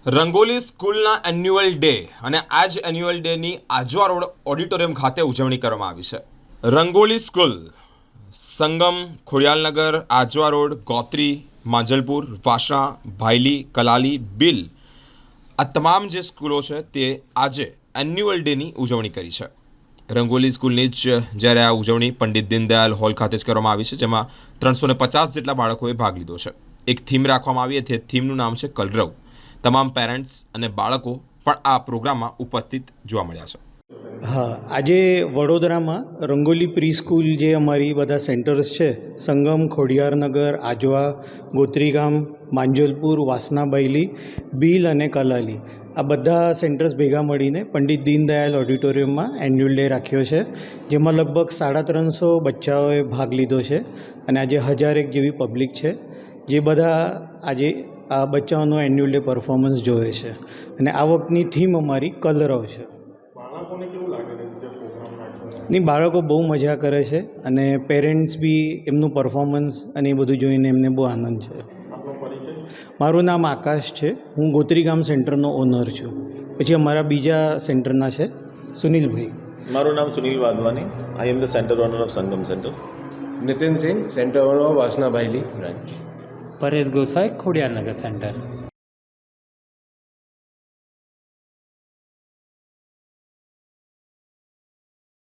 રંગોલી સ્કૂલના annual day અને આ જ એન્યુઅલ ડેની આજવા રોડ ઓડિટોરિયમ ખાતે ઉજવણી કરવામાં આવી છે. રંગોલી સ્કૂલ સંગમ, ખોડિયાલનગર, આજવા રોડ, ગોત્રી, માંજલપુર, વાસણા, ભાયલી, કલાલી, બિલ આ તમામ જે સ્કૂલો છે તે આજે એન્યુઅલ ડેની ઉજવણી કરી છે. રંગોલી સ્કૂલની જ જ્યારે આ ઉજવણી પંડિત દીનદયાલ હોલ ખાતે જ કરવામાં આવી છે, જેમાં 350 જેટલા બાળકોએ ભાગ લીધો છે. એક થીમ રાખવામાં આવી હતી. થીમનું નામ છે કલરવ. તમામ પેરેન્ટ્સ અને બાળકો પણ આ પ્રોગ્રામમાં ઉપસ્થિત જોવા મળ્યા છે. હા, આજે વડોદરામાં રંગોલી પ્રી સ્કૂલ જે અમારી બધા સેન્ટર્સ છે, સંગમ, ખોડિયારનગર, આજવા, ગોત્રીગામ, માંજલપુર, વાસના, બાયલી, બિલ અને કલાલી, આ બધા સેન્ટર્સ ભેગા મળીને પંડિત દીનદયાલ ઓડિટોરિયમમાં એન્યુઅલ ડે રાખ્યો છે, જેમાં લગભગ 350 બચ્ચાઓએ ભાગ લીધો છે અને આજે 1000 જેવી પબ્લિક છે, જે બધા આજે આ બચ્ચાઓનું એન્યુઅલ ડે પરફોર્મન્સ જોવે છે. અને આ વખતની થીમ અમારી કલરવ છે. નહીં, બાળકો બહુ મજા કરે છે અને પેરેન્ટ્સ બી એમનું પરફોર્મન્સ અને એ બધું જોઈને એમને બહુ આનંદ છે. મારું નામ આકાશ છે. હું ગોત્રીગામ સેન્ટરનો ઓનર છું. પછી અમારા બીજા સેન્ટરના છે સુનિલભાઈ. મારું નામ Sunil Wadhwani. I am the centre owner of Sangam centre. Nitin Singh, centre owner Vasna Bhayli branch. Paresh Gosai, Khodiyarnagar centre.